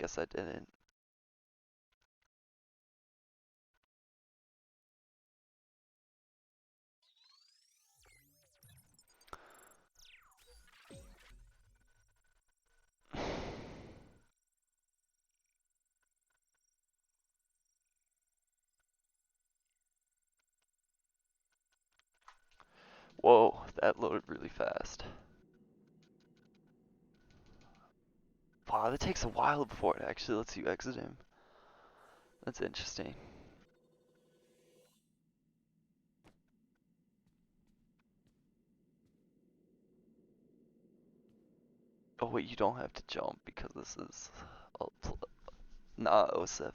guess I didn't. Whoa, that loaded really fast. Wow, that takes a while before it actually lets you exit him. That's interesting. Oh wait, you don't have to jump because this is not '07.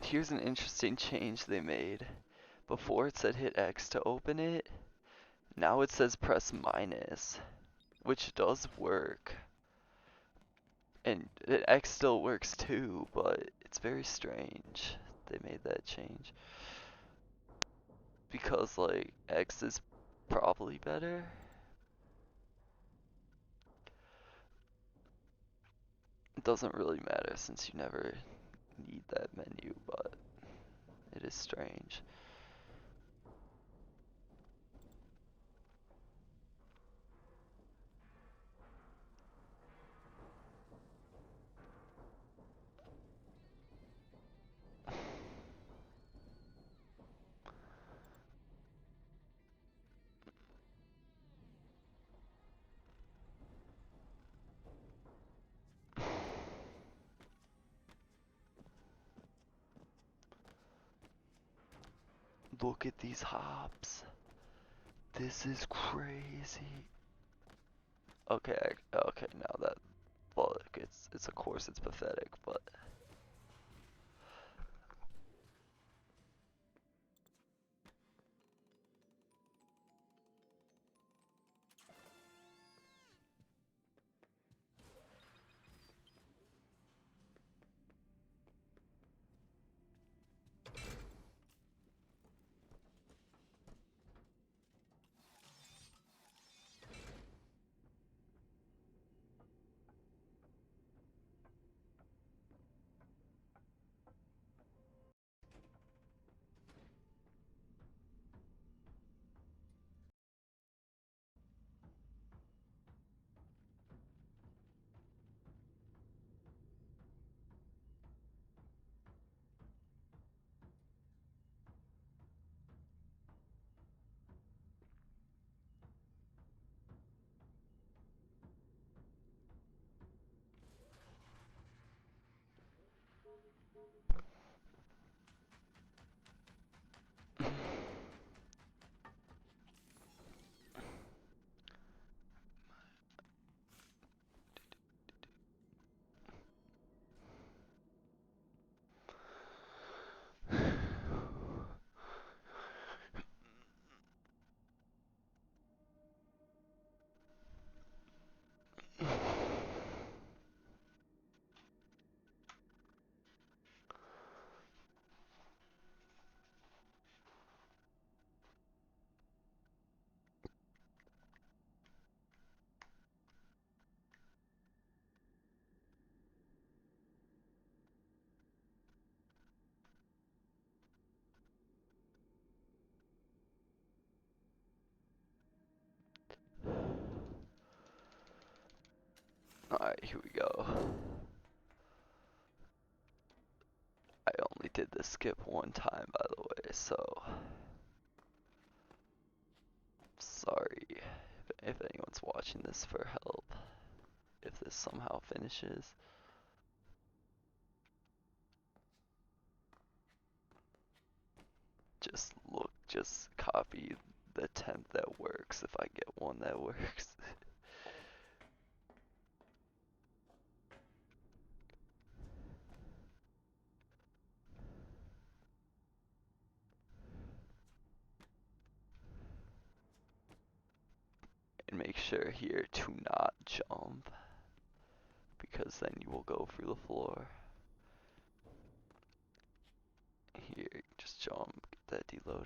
Here's an interesting change they made. Before it said hit X to open it, now it says press minus, which does work. And X still works too, but it's very strange they made that change. Because like X is probably better. It doesn't really matter since you never need that menu, but it is strange. Look at these hops. This is crazy. Okay, okay, now that, well, it's of course it's pathetic, but alright, here we go. I only did the skip one time, by the way, so sorry if anyone's watching this for help. If this somehow finishes. Just copy the temp that works if I get one that works. And make sure here to not jump, because then you will go through the floor. Here, just jump, get that deloaded.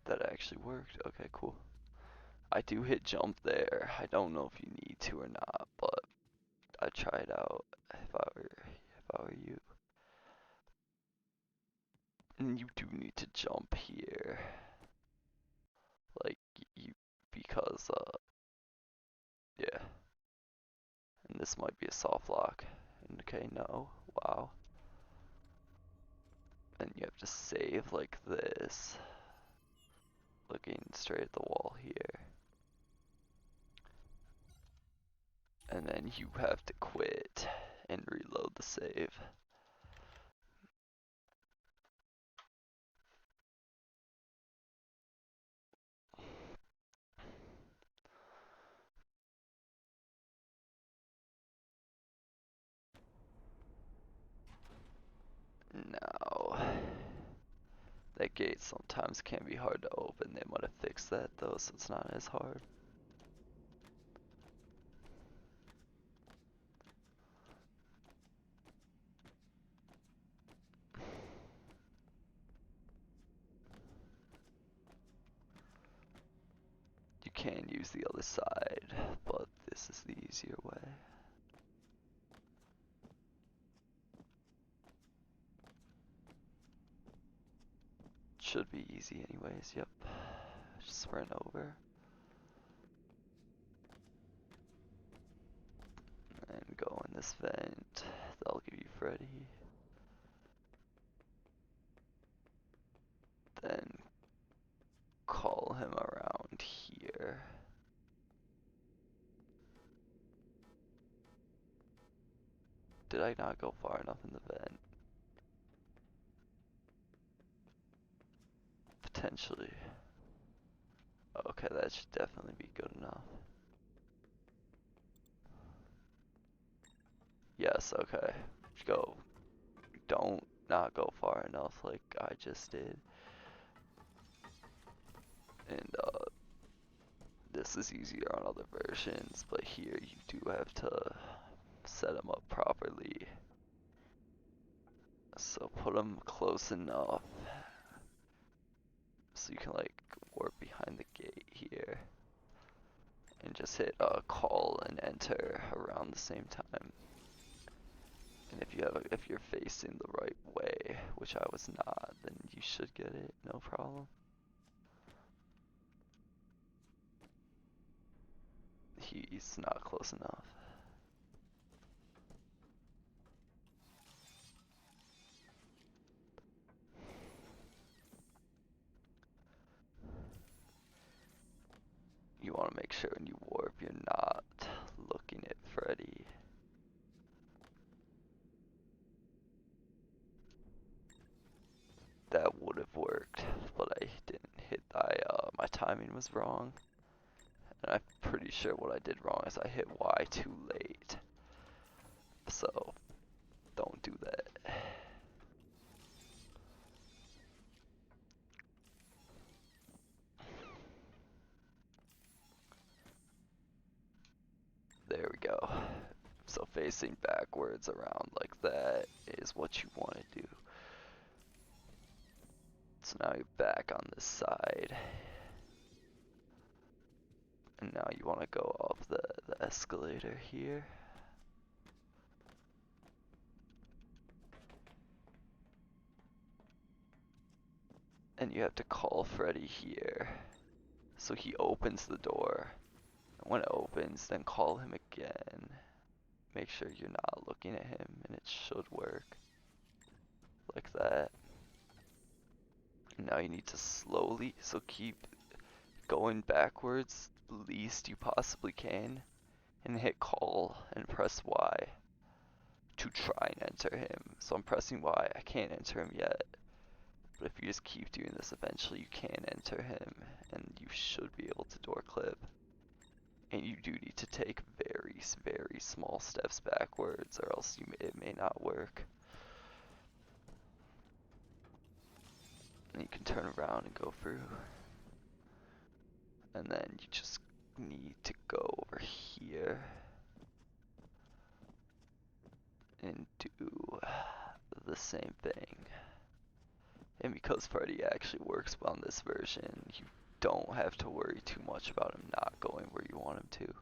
That actually worked. Okay, cool. I do hit jump there. I don't know if you need to or not, but I'd try it out if I were you. And you do need to jump here. Like, you, because, yeah. And this might be a soft lock. Okay, no. Wow. And you have to save like this. Looking straight at the wall here. And then you have to quit and reload the save. Now, that gate sometimes can be hard to open. They might have fixed that though, so it's not as hard. You can use the other side, but this is the easier way. Should be easy anyways, yep. Just sprint over. And go in this vent. That'll give you Freddy. Then call him around here. Did I not go far enough in the vent? Potentially. Okay, that should definitely be good enough. Yes, okay. Go. Don't not go far enough like I just did. And this is easier on other versions, but here you do have to set them up properly. So put them close enough so you can like warp behind the gate here. And just hit call and enter around the same time. And if you're facing the right way, which I was not, then you should get it, no problem. He's not close enough. You want to make sure when you warp, you're not looking at Freddy. That would have worked, but I didn't hit. My timing was wrong, and I'm pretty sure what I did wrong is I hit Y too late. So don't do that. There we go. So facing backwards around like that is what you want to do. So now you're back on this side. And now you want to go up the escalator here. And you have to call Freddy here. So he opens the door. And when it opens, then call him again. Make sure you're not looking at him, and it should work. Like that. And now you need to slowly, so keep going backwards least you possibly can. And hit call and press Y to try and enter him. So I'm pressing Y, I can't enter him yet. But if you just keep doing this, eventually you can enter him, and you should be able to door clip. And you do need to take very, very small steps backwards, or else it may not work. And you can turn around and go through. And then you just need to go over here and do the same thing. And because Freddy actually works well in this version, you don't have to worry too much about him not going where you want him to.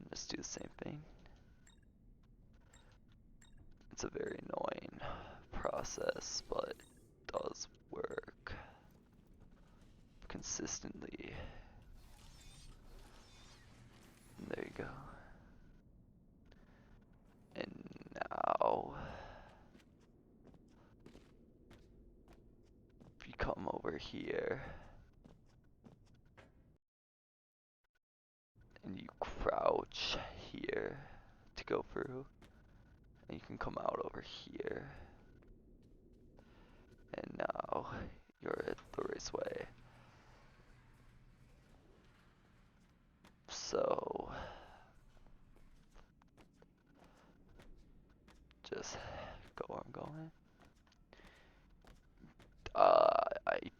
Just do the same thing. It's a very annoying process, but it does work consistently. And there you go. And now, if you come over here, and you crouch here to go through, and you can come out over here. And now you're at the raceway. So just go where I'm going. I've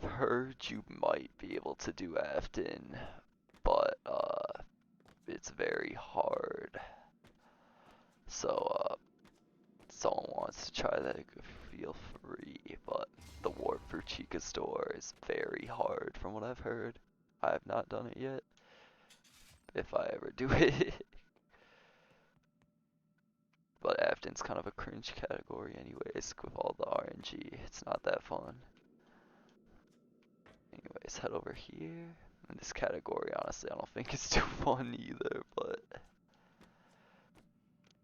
heard you might be able to do Afton, but it's very hard. So someone wants to try that, feel free, but the warp through Chica's door is very hard from what I've heard. I have not done it yet, if I ever do it. But Afton's kind of a cringe category anyways, with all the RNG, it's not that fun. Anyways, head over here. And this category, honestly, I don't think it's too fun either, but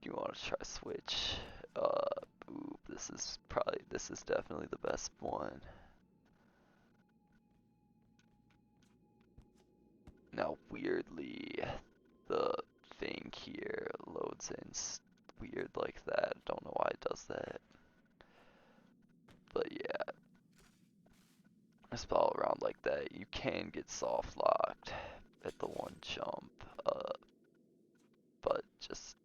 you want to try switch. Ooh, this is definitely the best one. Now, weirdly, the thing here loads in weird like that. Don't know why it does that. But yeah, just follow around like that. You can get soft locked at the one jump, but just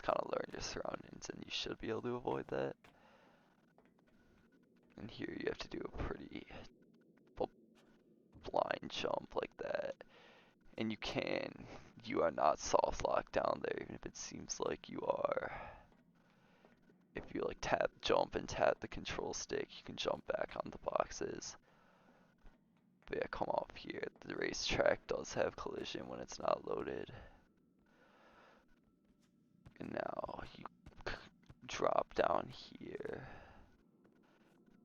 kind of learn your surroundings, and you should be able to avoid that. And here you have to do a pretty blind jump like that, and you are not soft locked down there, even if it seems like you are. If you like jump and tap the control stick, you can jump back on the boxes. But yeah, come off here. The racetrack does have collision when it's not loaded. And now you drop down here.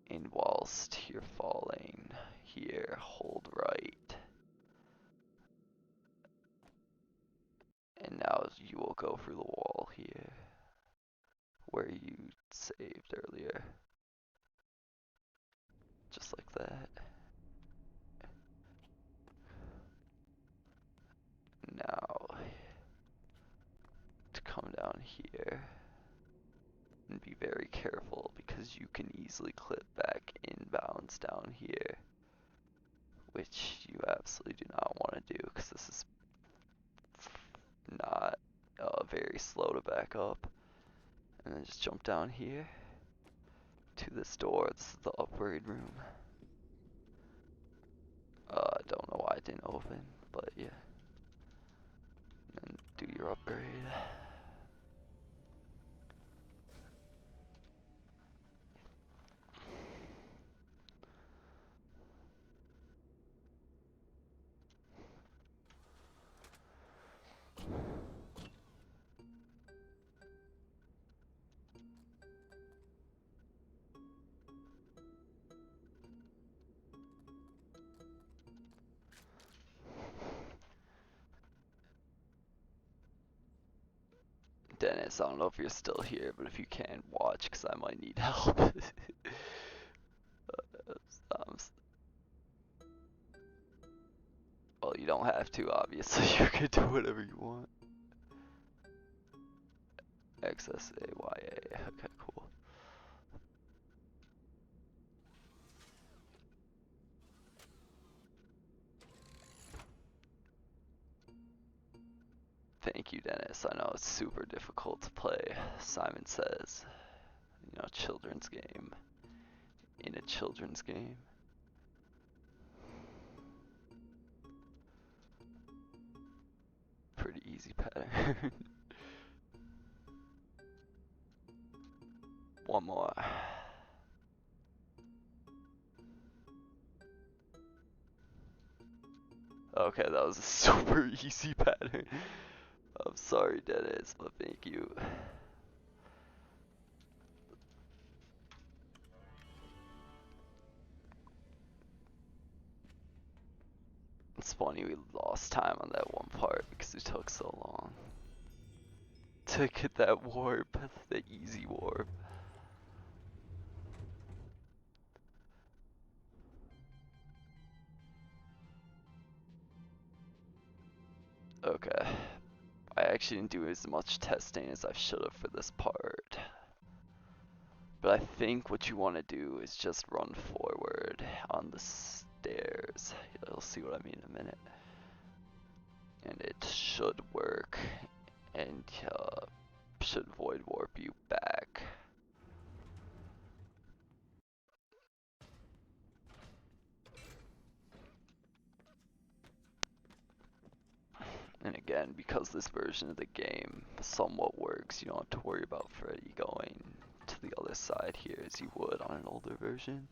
And whilst you're falling here, hold right. And now you will go through the wall here, where you saved earlier. Just like that. Now, to come down here, and be very careful because you can easily clip back inbounds down here, which you absolutely do not want to do because this is not very slow to back up. And then just jump down here to this door. This is the upgrade room. I don't know why it didn't open, but yeah. And do your upgrade. Dennis, I don't know if you're still here, but if you can, watch, because I might need help. Well, you don't have to, obviously. You can do whatever you want. XSAYA. Okay, cool. Thank you, Dennis. I know it's super difficult to play. Simon says, children's game in a children's game. easy pattern. One more. Okay, that was a super easy pattern. I'm sorry, Dennis, but thank you. It's funny we lost time on that one part because it took so long to get that warp, the easy warp. Okay. I actually didn't do as much testing as I should have for this part. But I think what you want to do is just run forward on the stairs. You'll see what I mean in a minute. And it should work. And should void warp you back. And again, because this version of the game somewhat works, you don't have to worry about Freddy going to the other side here as you would on an older version.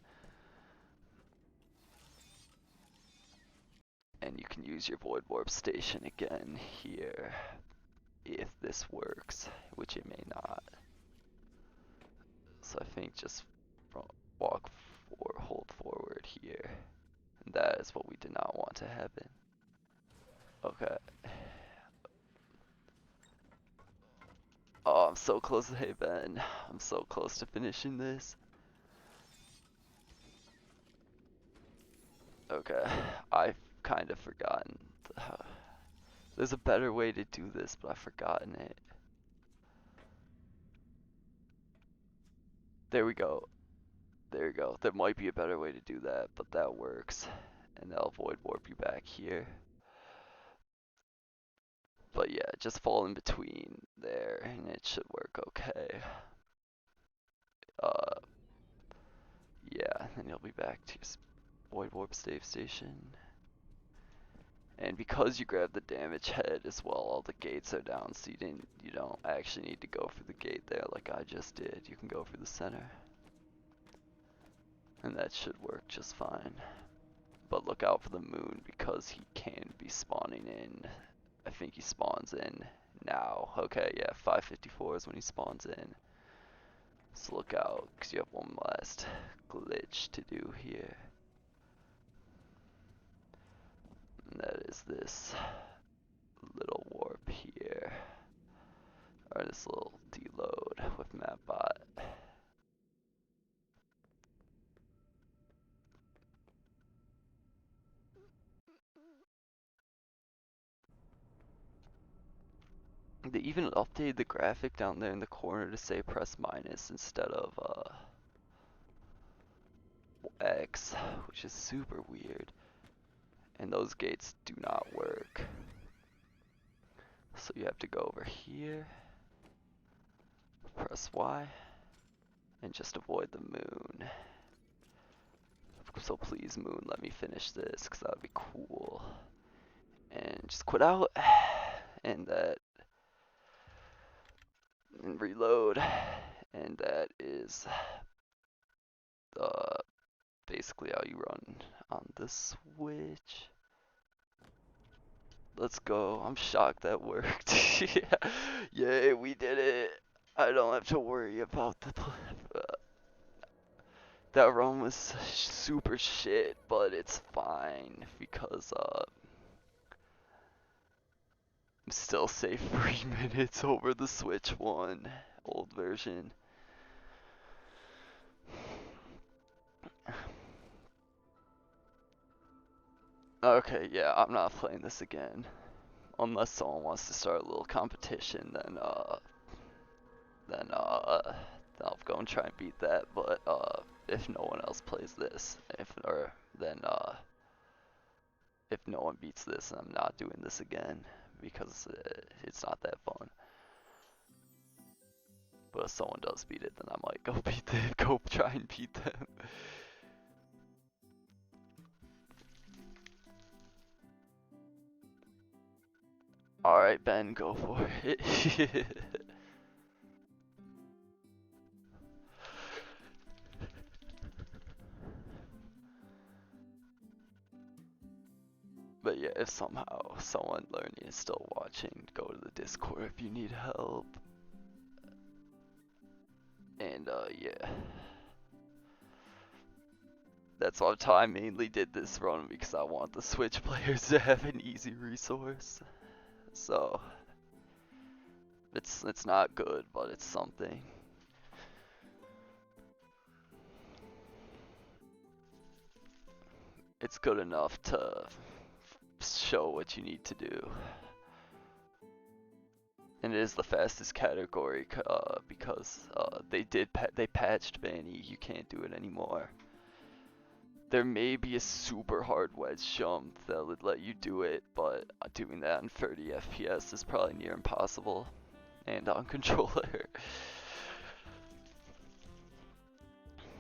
And you can use your void warp station again here if this works, which it may not. So I think just walk or hold forward here. And that is what we did not want to happen. Okay. Oh, I'm so close. Hey Ben, I'm so close to finishing this. Okay, I've kind of forgotten. There's a better way to do this, but I've forgotten it. There we go. There we go. There might be a better way to do that, but that works. And that'll void warp you back here. But yeah, just fall in between there and it should work okay. Yeah, and you'll be back to your void warp save station. And because you grabbed the damage head as well, all the gates are down, so you don't actually need to go for the gate there like I just did. You can go for the center. And that should work just fine. But look out for the moon because he can be spawning in. I think he spawns in now. Okay, yeah, 5:54 is when he spawns in. So look out, because you have one last glitch to do here. And that is this little warp here. Or this little deload with mapbot. They even updated the graphic down there in the corner to say press minus instead of X, which is super weird. And those gates do not work. So you have to go over here, press Y, and just avoid the moon. So please moon, let me finish this, because that would be cool. And just quit out, and reload, and that is basically how you run on the Switch. Let's go. I'm shocked that worked. Yeah, we did it. I don't have to worry about that run was super shit, but it's fine because I'm still safe 3 minutes over the Switch one, old version. Okay, yeah, I'm not playing this again. Unless someone wants to start a little competition, then I'll go and try and beat that. But if no one else plays this, if no one beats this, I'm not doing this again because it's not that fun. But if someone does beat it, then I might go go try and beat them. Alright, Ben, go for it. But yeah, if somehow someone learning is still watching, go to the Discord if you need help. And yeah. That's why I mainly did this run, because I want the Switch players to have an easy resource. So it's not good, but it's something. It's good enough to show what you need to do. And it is the fastest category because they patched Vanny. You can't do it anymore. There may be a super hard wedge jump that would let you do it, but doing that on 30 FPS is probably near impossible. And on controller.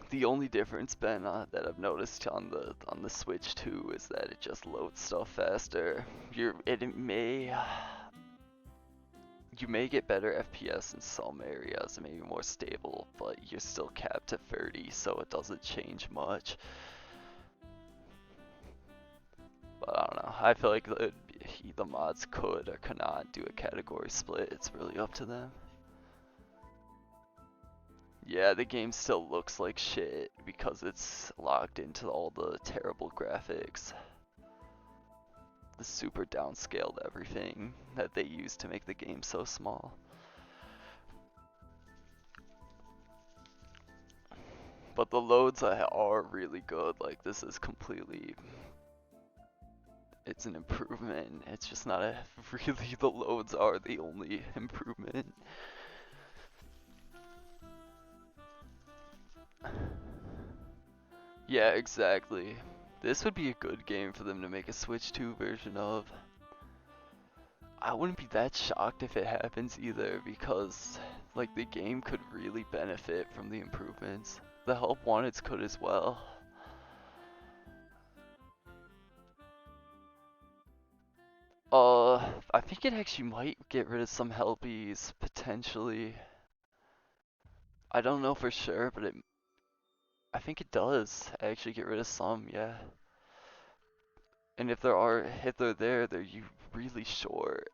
The only difference, Ben, that I've noticed on the Switch too is that it just loads stuff faster. You may get better FPS in some areas, maybe more stable, but you're still capped at 30, so it doesn't change much. But I don't know. I feel like the mods could or could not do a category split. It's really up to them. Yeah, the game still looks like shit because it's locked into all the terrible graphics. The super downscaled everything that they use to make the game so small. But the loads are really good. Like, this is completely... It's an improvement. It's just not a... Really, the loads are the only improvement. Yeah, exactly. This would be a good game for them to make a Switch 2 version of. I wouldn't be that shocked if it happens either, because like the game could really benefit from the improvements. The help wanteds could as well. I think it actually might get rid of some helpies, potentially. I don't know for sure, but I think it does actually get rid of some, yeah. And if they're there, they're really short.